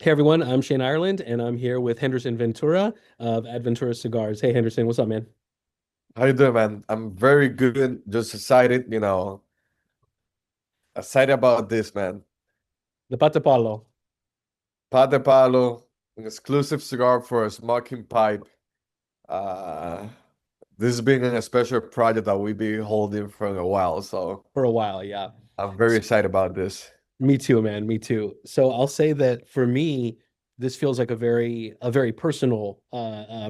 Hey everyone, I'm Shane Ireland, and I'm here with Henderson Ventura of ADVentura Cigars. Hey Henderson, what's up, man? How you doing, man? I'm very good. Just excited about this, man. The Patapalo. Patapalo, an exclusive cigar for a smoking pipe. Uh, this has been a special project that we've been holding for a while, so For a while, yeah. I'm very excited about this. Me too, man. Me too. So I'll say that for me, this feels like a very personal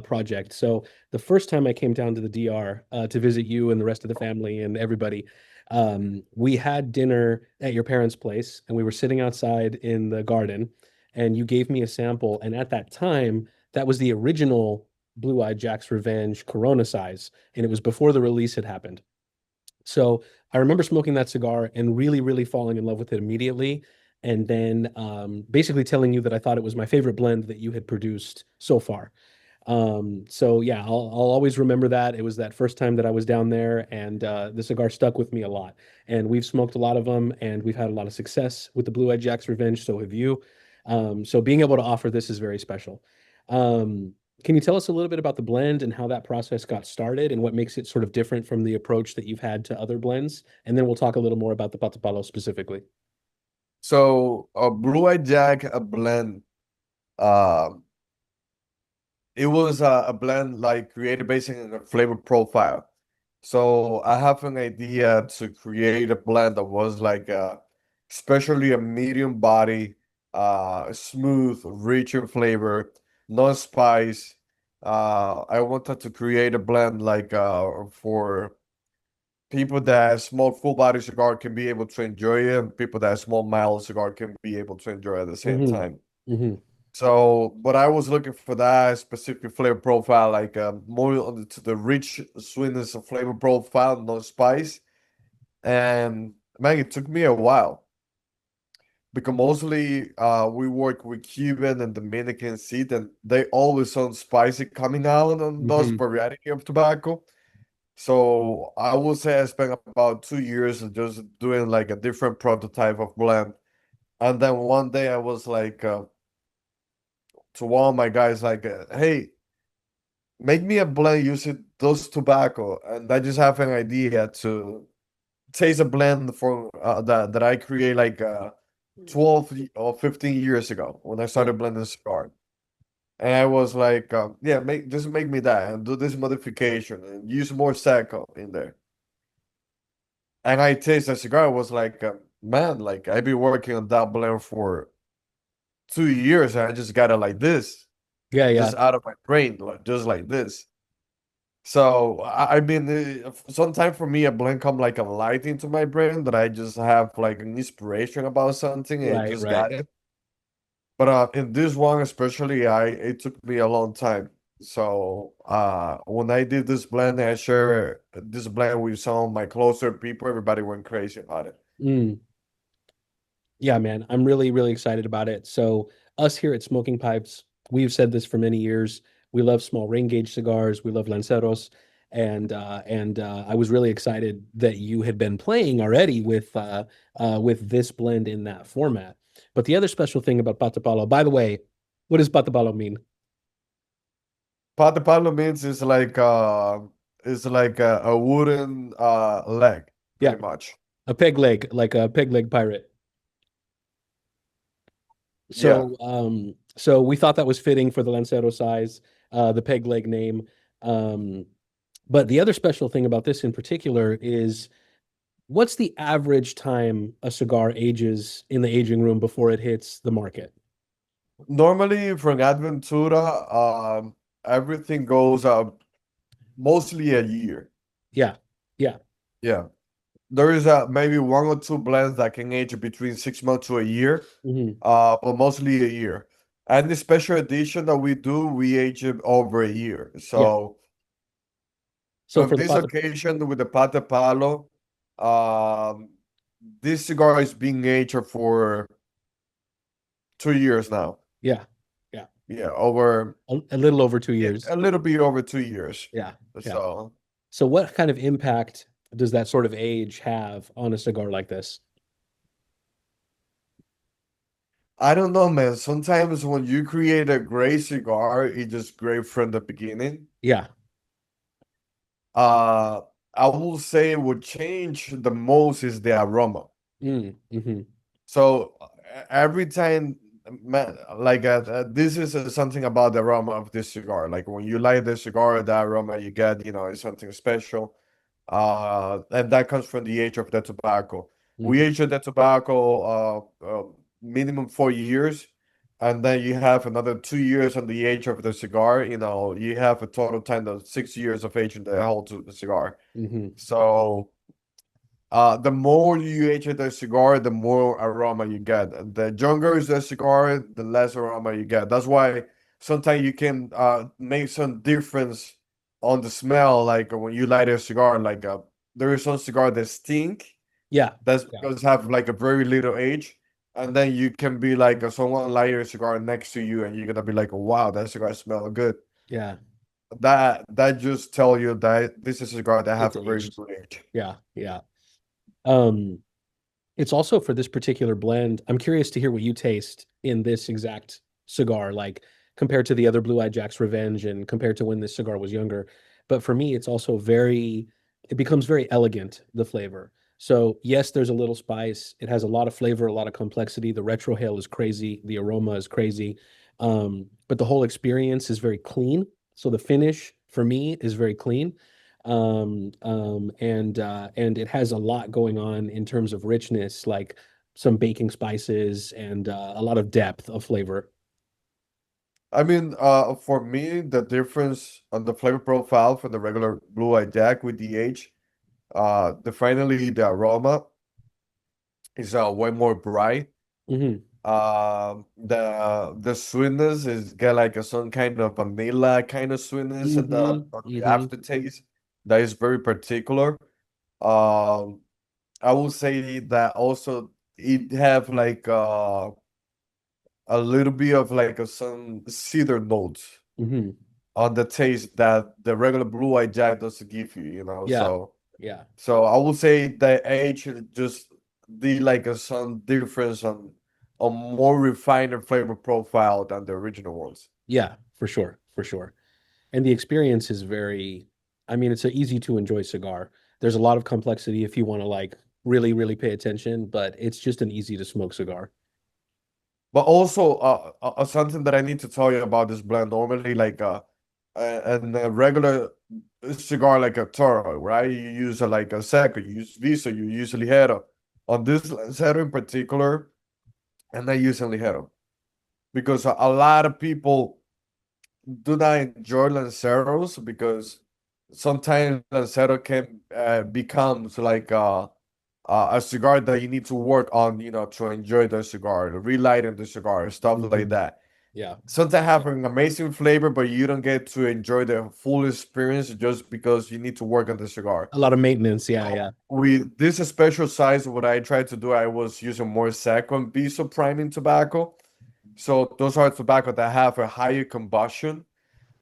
project. So the first time I came down to the DR to visit you and the rest of the family and everybody, we had dinner at your parents' place, and we were sitting outside in the garden, and you gave me a sample. And at that time, that was the original Blue Eyed Jack's Revenge Corona size, and it was before the release had happened. So I remember smoking that cigar and really, really falling in love with it immediately. And then basically telling you that I thought it was my favorite blend that you had produced so far. So yeah, I'll always remember that. It was that first time that I was down there, and the cigar stuck with me a lot. And we've smoked a lot of them, and we've had a lot of success with the Blue Eyed Jack's Revenge. So have you. So being able to offer this is very special. Um, can you tell us a little bit about the blend and how that process got started and what makes it sort of different from the approach that you've had to other blends? And then we'll talk a little more about the Patapalo specifically. So, a Blue Eyed Jack, a blend. Uh, it was a blend like created based on a flavor profile. So I have an idea to create a blend that was especially a medium body, smooth, rich in flavor, no spice. I wanted to create a blend for people that small full body cigar can be able to enjoy it, and people that small mild cigar can be able to enjoy at the same Hmm. time. Hmm. So, but I was looking for that specific flavor profile, more to the rich sweetness of flavor profile, no spice. And man, it took me a while because mostly we work with Cuban and Dominican seed, and they always sound spicy coming out on those Hmm. variety of tobacco. So I would say I spent about 2 years just doing like a different prototype of blend. And then one day I was to one of my guys hey, make me a blend using those tobacco, and I just have an idea to taste a blend for that I create 12 or 15 years ago when I Yeah. started blending cigar. And I was yeah, make me that and do this modification and use more Seco in there. And I taste the cigar. I was man, like I've been working on that blend for 2 years, and I just got it like this, Yeah, yeah. just out of my brain, just like this. So I mean, sometimes for me, a blend come like a light into my brain that I just have like an inspiration about something and Right, just right. got it. But in this one especially, I it took me a long time. So when I did this blend, I shared this blend with some of my closer people. Everybody went crazy about it. Mm. Yeah, man, I'm really, really excited about it. So, us here at Smoking Pipes, we've said this for many years. We love small ring gauge cigars. We love lanceros, and I was really excited that you had been playing already with this blend in that format. But the other special thing about Patapalo, by the way, what does Patapalo mean? Patapalo means it's like a wooden leg, Yeah, pretty much. a peg leg, like a peg leg pirate. Yeah. So we thought that was fitting for the Lancero size, the peg leg name. Um, but the other special thing about this in particular is what's the average time a cigar ages in the aging room before it hits the market? Normally from ADVentura, everything goes up mostly a year. Yeah, yeah. Yeah. There is maybe one or two blends that can age between 6 months to a year, Hmm. but mostly a year. And the special edition that we do, we age it over a year. Yeah. So So on for the this pot, occasion with the Pata Palo, um, this cigar is being aged for 2 years now. yeah, yeah, Yeah, over a little over two yeah, years. a little bit over 2 years. Yeah, yeah. So So what kind of impact does that sort of age have on a cigar like this? I don't know, man. Sometimes when you create a great cigar, it's just great from the beginning. Yeah. Uh, I will say what change the most is the aroma. Mm-hmm. So every time, man, like this is something about the aroma of this cigar. Like when you light the cigar, the aroma you get, is something special. And that comes from the age of the tobacco. We Mm-hmm. age the tobacco minimum 4 years, and then you have another 2 years on the age of the cigar. You have a total time of 6 years of aging the whole cigar. Mm-hmm. So the more you age the cigar, the more aroma you get. The younger is the cigar, the less aroma you get. That's why sometimes you can make some difference on the smell. Like when you light a cigar, like there is some cigar that stink. Yeah. That's Yeah. because have like a very little age. And then you can be like someone light a cigar next to you, and you're gonna be like, wow, that cigar smells good. Yeah. That just tell you that this is a cigar that It's have a very aged. good age. Yeah. Yeah. Um, it's also for this particular blend. I'm curious to hear what you taste in this exact cigar, like compared to the other Blue Eye Jack's Revenge and compared to when this cigar was younger. But for me, it's also it becomes very elegant, the flavor. So, yes, there's a little spice. It has a lot of flavor, a lot of complexity. The retrohale is crazy. The aroma is crazy. But the whole experience is very clean. So, the finish for me is very clean, and it has a lot going on in terms of richness, like some baking spices and a lot of depth of flavor. I mean, for me, the difference on the flavor profile from the regular Blue Eye Jack with the age, definitely the aroma is way more bright. Hmm. The sweetness is get like some kind of vanilla kind of sweetness in Hmm. the Hmm. aftertaste that is very particular. Um, I will say that also it have like a little bit of like some cedar notes Hmm. on the taste that the regular blue eye jack doesn't give you, Yeah, yeah, so I would say the age just the like some difference on a more refined flavor profile than the original ones. yeah, for sure, for sure. And the experience is very, I mean, it's an easy to enjoy cigar. There's a lot of complexity if you want to like really, really pay attention, but it's just an easy to smoke cigar. But also something that I need to tell you about this blend normally like and a regular cigar like a Toro, right? You use like a Seco, you use Visa, you use Ligero. On this Ligero in particular, and I use Ligero because a lot of people do not enjoy Lanceros because sometimes Lancero can becomes like a cigar that you need to work on, to enjoy the cigar, relighting the cigar, stuff like Hmm. that. Yeah, Sometimes have an amazing flavor, but you don't get to enjoy the full experience just because you need to work on the cigar. a lot of maintenance. Yeah, So yeah. with this special size, what I tried to do, I was using more second Viso priming tobacco. So those are tobacco that have a higher combustion,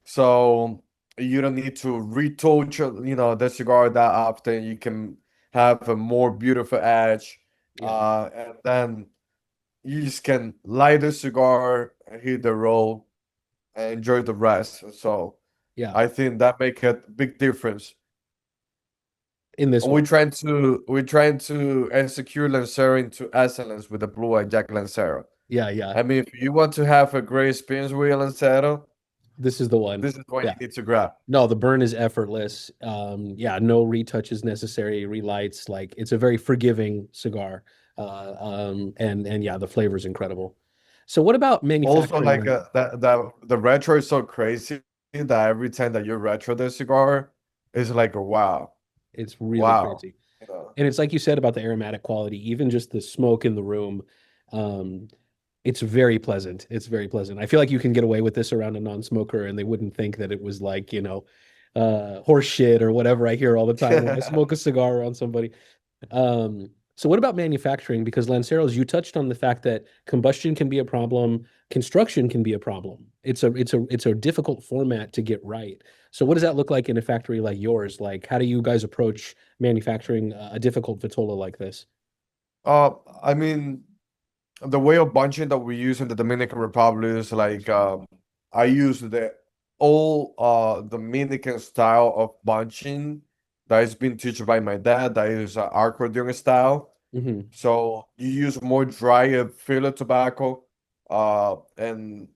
so you don't need to retouch, the cigar that often. You can have a more beautiful edge, Yeah, and then you just can light the cigar, hit the roll, and enjoy the rest. So yeah. I think that make a big difference. In this one. We're trying to execute Lancero into excellence with the Blue Eye Jack Lancero. Yeah, yeah. I mean, if you want to have a great experience with a Lancero, This is the one. this is what Yeah. you need to grab. No, the burn is effortless. Yeah, no retouches necessary, relights. Like it's a very forgiving cigar. And yeah, the flavor is incredible. So what about Also, manufacturing like then? the retro is so crazy that every time that you retro the cigar, it's like wow, It's really wow. crazy. You know, And it's like you said about the aromatic quality, even just the smoke in the room. Um, it's very pleasant. It's very pleasant. I feel like you can get away with this around a non-smoker and they wouldn't think that it was like, horse shit or whatever I hear all the time when I smoke a cigar around somebody. So what about manufacturing? Because Lanceros, you touched on the fact that combustion can be a problem, construction can be a problem. It's a difficult format to get right. So what does that look like in a factory like yours? Like, how do you guys approach manufacturing a difficult vitola like this? uh, I mean, the way of bunching that we use in the Dominican Republic is like I use the old Dominican style of bunching that has been taught by my dad. That is accordion style. Hmm. So you use more dry filler tobacco, and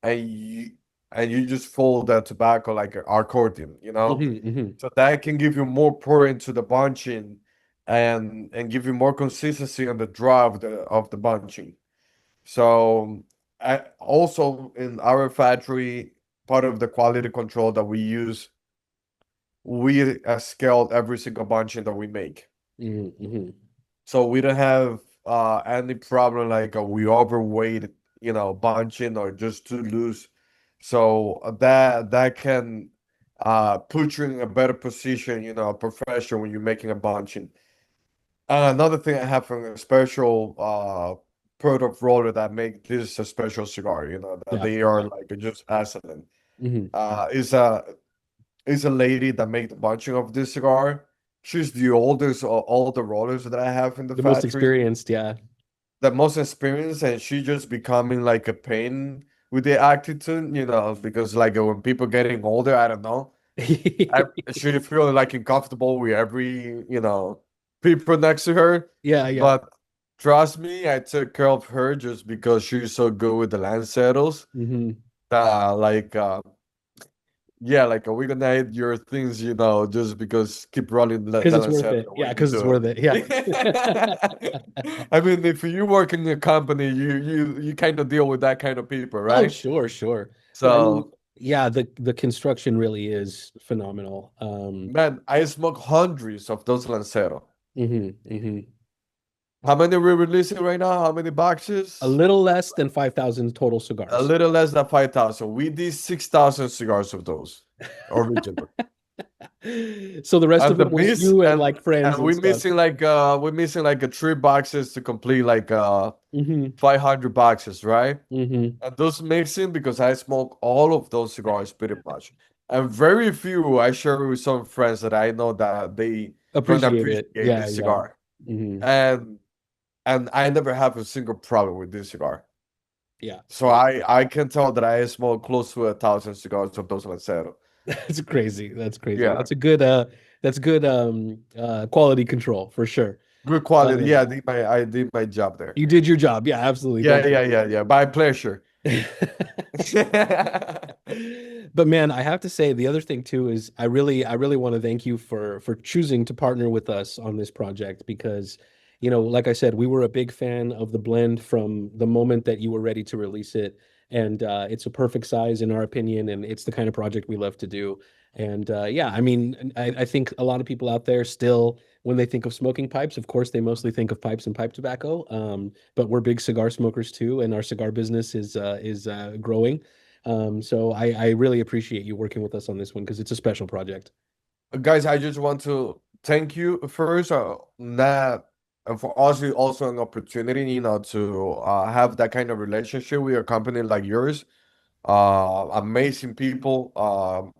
you and you just fold that tobacco like an accordion, you know? Hmm. Hmm. So that can give you more pour into the bunching and give you more consistency on the draw of the bunching. So I also in our factory, part of the quality control that we use, we scaled every single bunching that we make. Hmm. Hmm. So we don't have any problem like we overweight, bunching or just too loose. So that can put you in a better position, a profession when you're making a bunching. Another thing I have from a special product roller that make this a special cigar, that Yeah. they are Yeah. like just excellent. Hmm. Is a lady that make the bunching of this cigar. She's the oldest of all the rollers that I have in the The most factory, experienced, yeah. the most experienced, and she just becoming like a pain with the attitude, because like when people getting older, I don't know, I she feel like uncomfortable with every, people next to her. Yeah, yeah. But trust me, I took care of her just because she's so good with the Lanceros. Hmm. Like yeah, like we're gonna hit your things, just because keep running Because the it's worth Lancero it. the way Yeah, you because it's do worth it. Yeah. it. I mean, if you work in a company, you kind of deal with that kind of people, Oh, right? sure, sure. But I mean, So, yeah, the construction really is phenomenal. man, I smoke hundreds of those Lancero. Hmm. Hmm. How many we releasing right now? How many A boxes? little less than 5,000 total A cigars. little less than 5,000. We did 6,000 cigars of those original. So the rest And of the it was miss you and and like friends and and stuff. we're missing like a 3 boxes to complete like Hmm. 500 boxes, right? Hmm. And those mixing because I smoke all of those cigars pretty much. And very few I share with some friends that I know that they gonna Appreciate it. appreciate Yeah, this yeah. cigar. Hmm. And I never have a single problem with this cigar. Yeah. So I can tell that I smoke close to 1,000 cigars of those Lancero. That's crazy. That's crazy. Yeah, That's good quality control for sure. good quality. Uh Yeah, I did my job there. you did your job. Yeah, absolutely. Yeah, Thank yeah, you. yeah, yeah. My pleasure. But man, I have to say the other thing too is I really want to thank you for choosing to partner with us on this project because, like I said, we were a big fan of the blend from the moment that you were ready to release it. And it's a perfect size in our opinion, and it's the kind of project we love to do. And yeah, I mean, I think a lot of people out there still, when they think of smoking pipes, of course, they mostly think of pipes and pipe tobacco. But we're big cigar smokers too, and our cigar business is growing. So I really appreciate you working with us on this one because it's a special project. Guys, I just want to thank you first, that for us it's also an opportunity, to have that kind of relationship with a company like yours. Amazing people.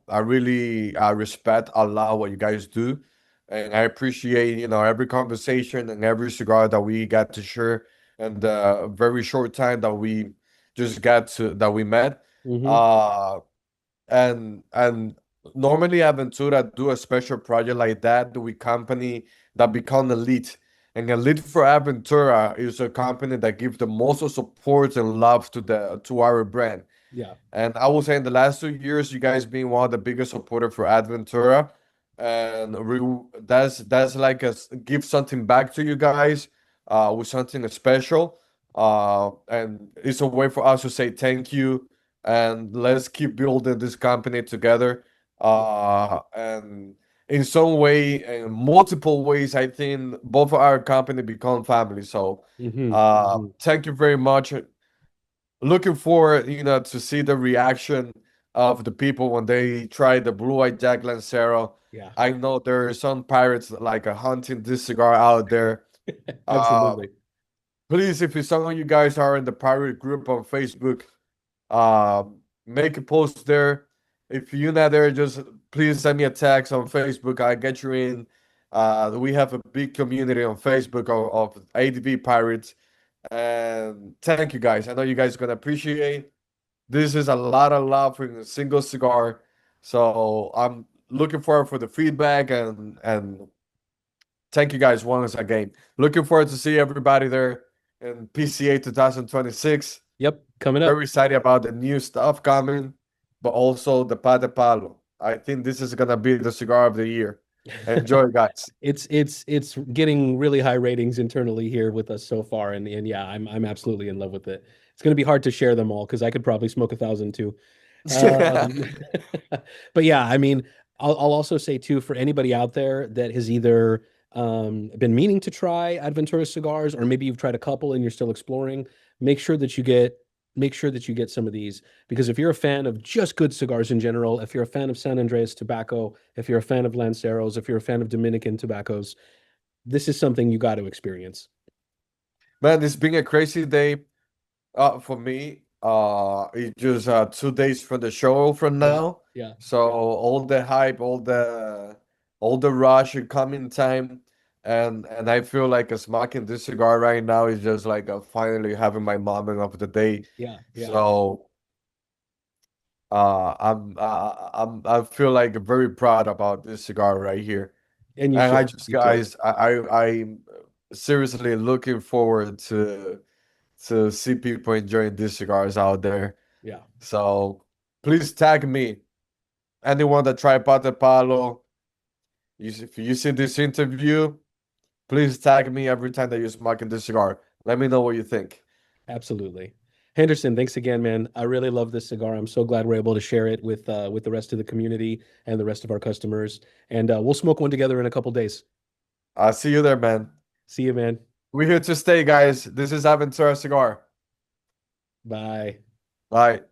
I really respect a lot what you guys do, and I appreciate every conversation and every cigar that we got to share, and the very short time that we just got to that we met. Hmm. Uh, and normally Aventura do a special project like that with company that become elite. And Elite for Aventura is a company that gives the most of support and love to our brand. Yeah. And I will say in the last 2 years, you guys being one of the biggest supporter for ADVentura, and that's like give something back to you guys, with something special, and it's a way for us to say thank you, and let's keep building this company together, and in some way, in multiple ways, I think both of our company become family. So, Hmm. Hmm. thank you very much. Looking forward, to see the reaction of the people when they try the Blue Eyed Jack Lancero. Yeah. I know there are some pirates that like hunting this cigar out there. Uh, Absolutely. Please, if some of you guys are in the pirate group on Facebook, uh, make a post there. If you're not there, just please send me a text on Facebook. I get you in. We have a big community on Facebook of ADV pirates, And thank you guys. I know you guys are gonna appreciate. This is a lot of love for a single cigar. So I'm looking forward for the feedback and thank you guys once again. Looking forward to see everybody there in PCA 2026. Yep, coming up. Very excited about the new stuff coming, but also the Patapalo. I think this is gonna be the cigar of the year. Enjoy, guys. It's getting really high ratings internally here with us so far, and yeah, I'm absolutely in love with it. It's going to be hard to share them all because I could probably smoke 1,000 too. Um, but yeah, I mean, I'll also say too for anybody out there that has either been meaning to try ADVentura cigars, or maybe you've tried a couple and you're still exploring, make sure that you get make sure that you get some of these because if you're a fan of just good cigars in general, if you're a fan of San Andreas tobacco, if you're a fan of Lanceros, if you're a fan of Dominican tobaccos, this is something you got to experience. Man, it's been a crazy day. For me, it's just 2 days from the show from Yeah, now. yeah, So all the hype, all the rush and coming time, and I feel like smoking this cigar right now is just like finally having my moment of the day. yeah, yeah. So I feel like very proud about this cigar right here. And you And I should, just you should. guys, I'm seriously looking forward to see people enjoying these cigars out there. Yeah, So please tag me. Anyone that tried Patapalo, if you see this interview, please tag me every time that you're smoking this cigar. Let me know what you think. absolutely. Henderson, thanks again, man. I really love this cigar. I'm so glad we're able to share it with the rest of the community and the rest of our customers. And we'll smoke one together in a couple days. I'll see you there, man. See you, man. We're here to stay, guys. This is Aventura Cigar. Bye. Bye.